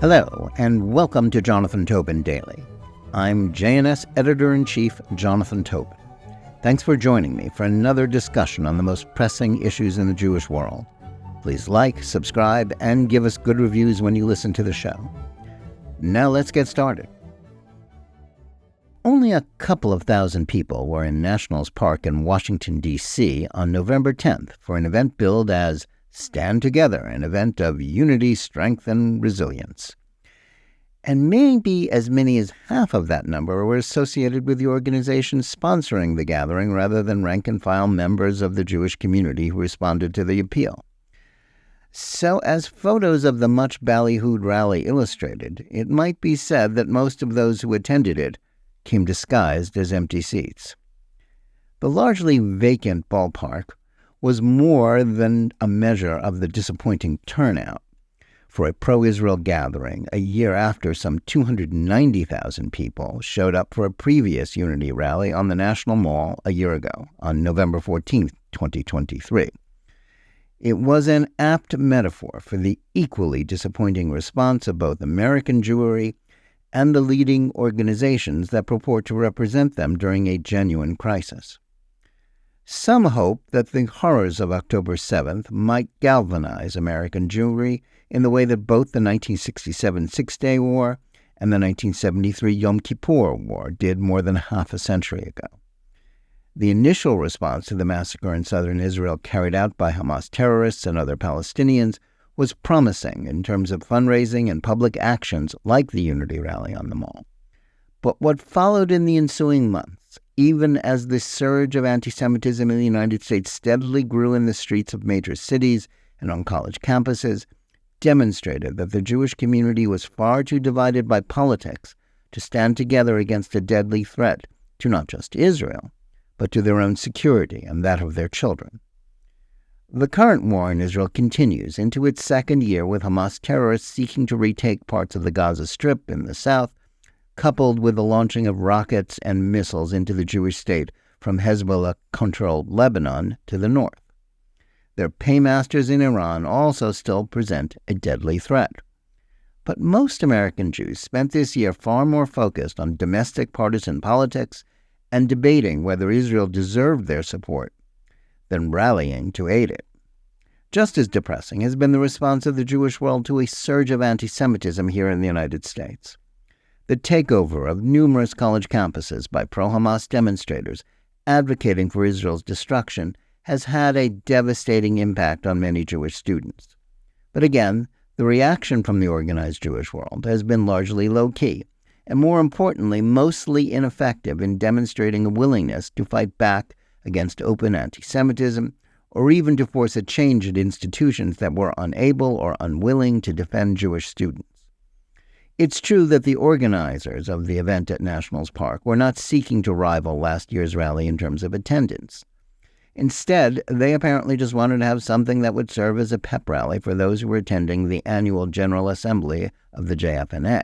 Hello, and welcome to Tobin Daily. I'm JNS Editor-in-Chief Jonathan Tobin. Thanks for joining me for another discussion on the most pressing issues in the Jewish world. Please like, subscribe, and give us good reviews when you listen to the show. Now let's get started. Only a couple of thousand people were in Nationals Park in Washington, D.C. on November 10th for an event billed as Stand Together, an event of unity, strength, and resilience. And maybe as many as half of that number were associated with the organization sponsoring the gathering rather than rank-and-file members of the Jewish community who responded to the appeal. So, as photos of the much ballyhooed rally illustrated, it might be said that most of those who attended it came disguised as empty seats. The largely vacant ballpark was more than a measure of the disappointing turnout for a pro-Israel gathering a year after some 290,000 people showed up for a previous unity rally on the National Mall a year ago, on November 14, 2023. It was an apt metaphor for the equally disappointing response of both American Jewry and the leading organizations that purport to represent them during a genuine crisis. Some hope that the horrors of October 7th might galvanize American Jewry in the way that both the 1967 Six-Day War and the 1973 Yom Kippur War did more than half a century ago. The initial response to the massacre in southern Israel carried out by Hamas terrorists and other Palestinians was promising in terms of fundraising and public actions like the Unity Rally on the Mall. But what followed in the ensuing months, even as the surge of antisemitism in the United States steadily grew in the streets of major cities and on college campuses, demonstrated that the Jewish community was far too divided by politics to stand together against a deadly threat to not just Israel, but to their own security and that of their children. The current war in Israel continues into its second year with Hamas terrorists seeking to retake parts of the Gaza Strip in the south, coupled with the launching of rockets and missiles into the Jewish state from Hezbollah-controlled Lebanon to the north. Their paymasters in Iran also still present a deadly threat. But most American Jews spent this year far more focused on domestic partisan politics and debating whether Israel deserved their support than rallying to aid it. Just as depressing has been the response of the Jewish world to a surge of antisemitism here in the United States. The takeover of numerous college campuses by pro-Hamas demonstrators advocating for Israel's destruction has had a devastating impact on many Jewish students. But again, the reaction from the organized Jewish world has been largely low-key, and more importantly, mostly ineffective in demonstrating a willingness to fight back against open anti-Semitism, or even to force a change at institutions that were unable or unwilling to defend Jewish students. It's true that the organizers of the event at Nationals Park were not seeking to rival last year's rally in terms of attendance. Instead, they apparently just wanted to have something that would serve as a pep rally for those who were attending the annual General Assembly of the JFNA.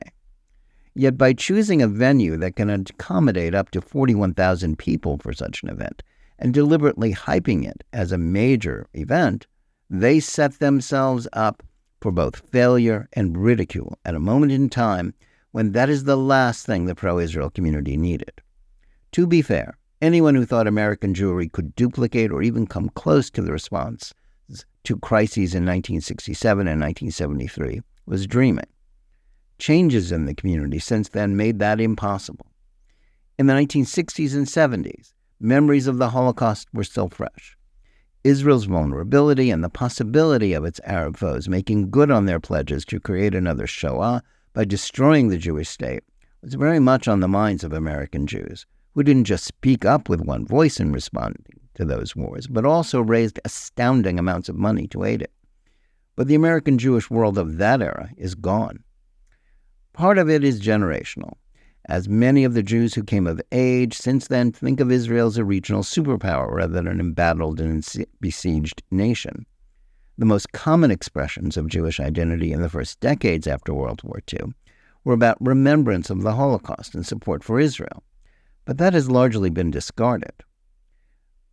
Yet by choosing a venue that can accommodate up to 41,000 people for such an event, and deliberately hyping it as a major event, they set themselves up for both failure and ridicule at a moment in time when that is the last thing the pro-Israel community needed. To be fair, anyone who thought American Jewry could duplicate or even come close to the response to crises in 1967 and 1973 was dreaming. Changes in the community since then made that impossible. In the 1960s and 70s, memories of the Holocaust were still fresh. Israel's vulnerability and the possibility of its Arab foes making good on their pledges to create another Shoah by destroying the Jewish state was very much on the minds of American Jews, who didn't just speak up with one voice in responding to those wars, but also raised astounding amounts of money to aid it. But the American Jewish world of that era is gone. Part of it is generational, as many of the Jews who came of age since then think of Israel as a regional superpower rather than an embattled and besieged nation. The most common expressions of Jewish identity in the first decades after World War II were about remembrance of the Holocaust and support for Israel, but that has largely been discarded.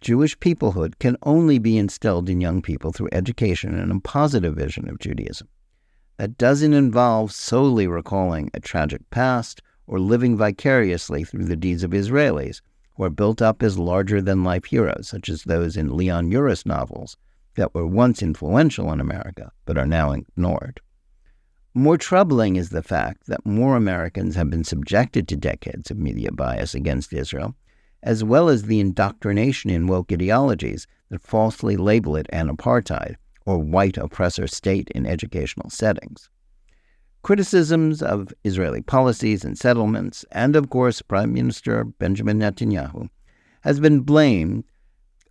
Jewish peoplehood can only be instilled in young people through education and a positive vision of Judaism. that doesn't involve solely recalling a tragic past or living vicariously through the deeds of Israelis who are built up as larger-than-life heroes, such as those in Leon Uris novels that were once influential in America but are now ignored. More troubling is the fact that more Americans have been subjected to decades of media bias against Israel, as well as the indoctrination in woke ideologies that falsely label it an apartheid or white oppressor state in educational settings. Criticisms of Israeli policies and settlements, and of course Prime Minister Benjamin Netanyahu, has been blamed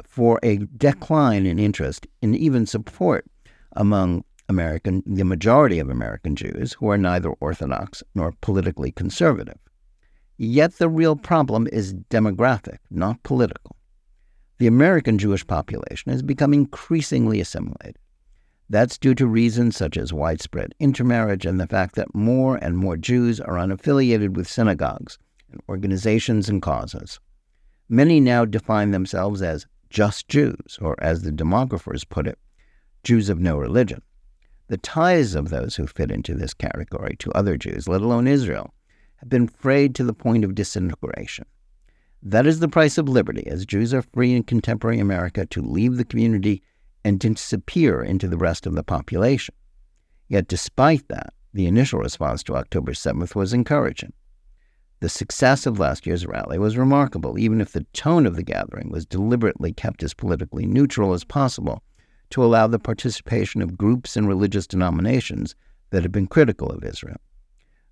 for a decline in interest and even support among the majority of American Jews who are neither Orthodox nor politically conservative. Yet the real problem is demographic, not political. The American Jewish population has become increasingly assimilated. That's due to reasons such as widespread intermarriage and the fact that more and more Jews are unaffiliated with synagogues and organizations and causes. Many now define themselves as just Jews, or as the demographers put it, Jews of no religion. The ties of those who fit into this category to other Jews, let alone Israel, have been frayed to the point of disintegration. That is the price of liberty, as Jews are free in contemporary America to leave the community and to disappear into the rest of the population. Yet despite that, the initial response to October 7th was encouraging. The success of last year's rally was remarkable, even if the tone of the gathering was deliberately kept as politically neutral as possible to allow the participation of groups and religious denominations that have been critical of Israel.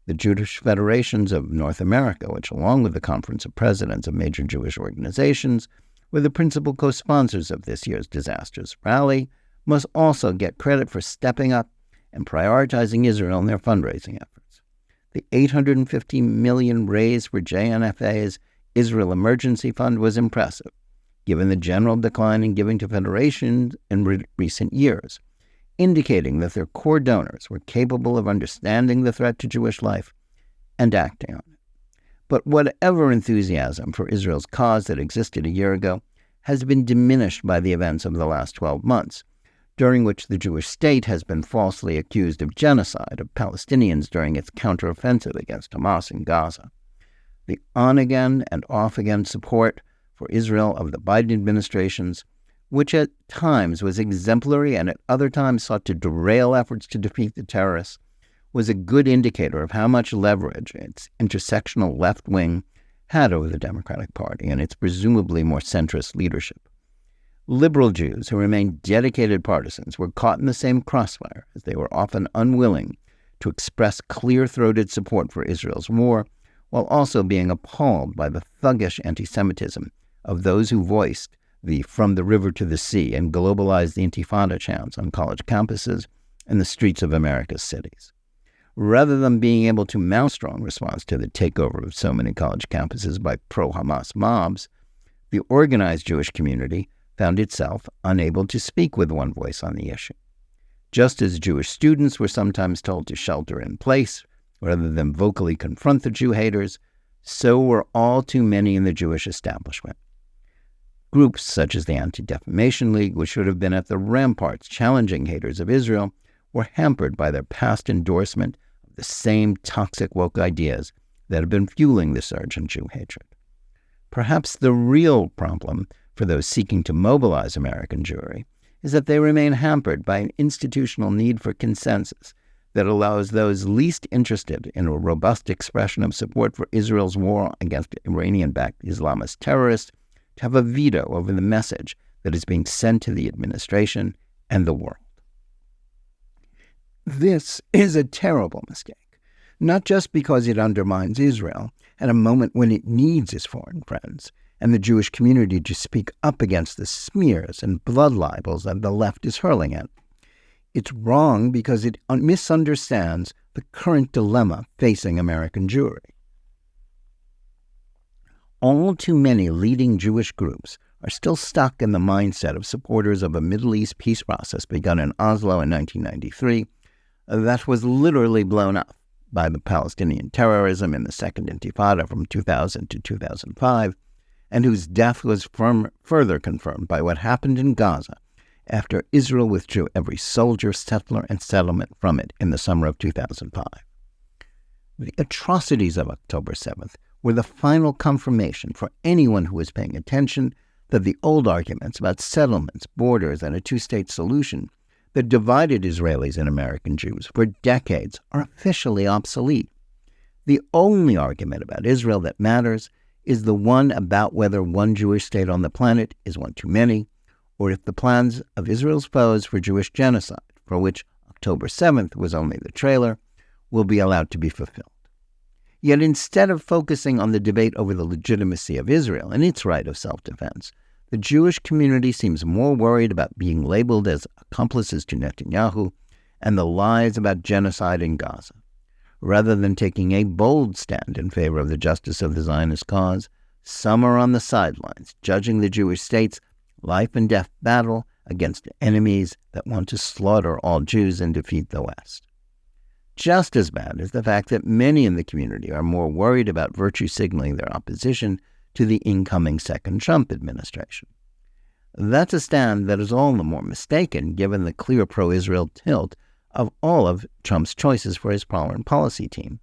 The Jewish Federations of North America, which along with the Conference of Presidents of major Jewish organizations were the principal co-sponsors of this year's disastrous rally, must also get credit for stepping up and prioritizing Israel in their fundraising efforts. The $850 million raised for JNFA's Israel Emergency Fund was impressive, given the general decline in giving to federations in recent years, indicating that their core donors were capable of understanding the threat to Jewish life and acting on it. But whatever enthusiasm for Israel's cause that existed a year ago has been diminished by the events of the last 12 months, during which the Jewish state has been falsely accused of genocide of Palestinians during its counteroffensive against Hamas in Gaza. The on-again and off-again support for Israel of the Biden administrations, which at times was exemplary and at other times sought to derail efforts to defeat the terrorists, was a good indicator of how much leverage its intersectional left wing had over the Democratic Party and its presumably more centrist leadership. Liberal Jews who remained dedicated partisans were caught in the same crossfire, as they were often unwilling to express clear-throated support for Israel's war, while also being appalled by the thuggish antisemitism of those who voiced the "from the river to the sea" and globalized the Intifada chants on college campuses and the streets of America's cities. Rather than being able to mount a strong response to the takeover of so many college campuses by pro-Hamas mobs, the organized Jewish community found itself unable to speak with one voice on the issue. Just as Jewish students were sometimes told to shelter in place rather than vocally confront the Jew haters, so were all too many in the Jewish establishment. Groups such as the Anti-Defamation League, which should have been at the ramparts challenging haters of Israel, were hampered by their past endorsement of the same toxic woke ideas that have been fueling the surge in Jew hatred. Perhaps the real problem for those seeking to mobilize American Jewry is that they remain hampered by an institutional need for consensus that allows those least interested in a robust expression of support for Israel's war against Iranian-backed Islamist terrorists to have a veto over the message that is being sent to the administration and the world. This is a terrible mistake, not just because it undermines Israel at a moment when it needs its foreign friends and the Jewish community to speak up against the smears and blood libels that the left is hurling at. It's wrong because it misunderstands the current dilemma facing American Jewry. All too many leading Jewish groups are still stuck in the mindset of supporters of a Middle East peace process begun in Oslo in 1993 that was literally blown up by the Palestinian terrorism in the Second Intifada from 2000 to 2005, and whose death was further confirmed by what happened in Gaza after Israel withdrew every soldier, settler, and settlement from it in the summer of 2005. The atrocities of October 7th were the final confirmation for anyone who was paying attention that the old arguments about settlements, borders, and a two-state solution that divided Israelis and American Jews for decades are officially obsolete. The only argument about Israel that matters is the one about whether one Jewish state on the planet is one too many, or if the plans of Israel's foes for Jewish genocide, for which October 7th was only the trailer, will be allowed to be fulfilled. Yet instead of focusing on the debate over the legitimacy of Israel and its right of self-defense, the Jewish community seems more worried about being labeled as accomplices to Netanyahu and the lies about genocide in Gaza. Rather than taking a bold stand in favor of the justice of the Zionist cause, some are on the sidelines, judging the Jewish state's life and death battle against enemies that want to slaughter all Jews and defeat the West. Just as bad is the fact that many in the community are more worried about virtue signaling their opposition to the incoming second Trump administration. That's a stand that is all the more mistaken given the clear pro-Israel tilt of all of Trump's choices for his foreign policy team.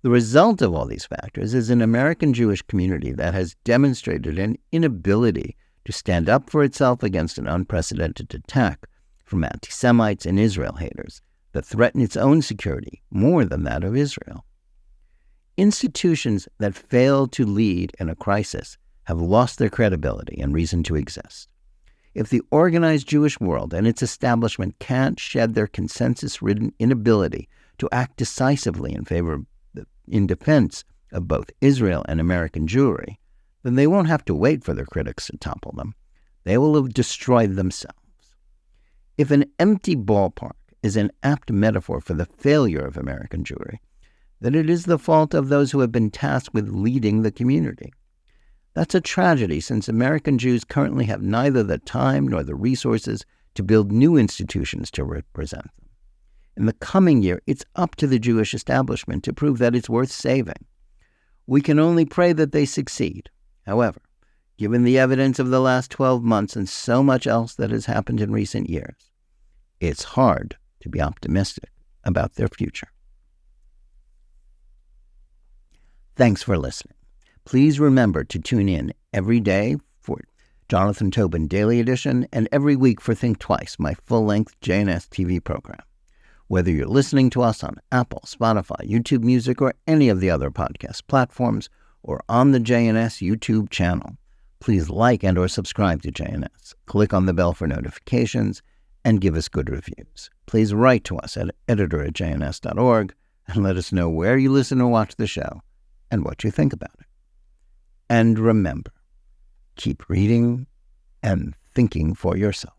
The result of all these factors is an American Jewish community that has demonstrated an inability to stand up for itself against an unprecedented attack from anti-Semites and Israel haters that threaten its own security more than that of Israel. Institutions that fail to lead in a crisis have lost their credibility and reason to exist. If the organized Jewish world and its establishment can't shed their consensus-ridden inability to act decisively in defense of both Israel and American Jewry, then they won't have to wait for their critics to topple them. They will have destroyed themselves. If an empty ballpark is an apt metaphor for the failure of American Jewry, then it is the fault of those who have been tasked with leading the community. That's a tragedy, since American Jews currently have neither the time nor the resources to build new institutions to represent them. In the coming year, it's up to the Jewish establishment to prove that it's worth saving. We can only pray that they succeed. However, given the evidence of the last 12 months and so much else that has happened in recent years, it's hard to be optimistic about their future. Thanks for listening. Please remember to tune in every day for Jonathan Tobin Daily Edition and every week for Think Twice, my full-length JNS TV program. Whether you're listening to us on Apple, Spotify, YouTube Music, or any of the other podcast platforms, or on the JNS YouTube channel, please like and or subscribe to JNS. Click on the bell for notifications and give us good reviews. Please write to us at editor@jns.org and let us know where you listen or watch the show and what you think about it. And remember, keep reading and thinking for yourself.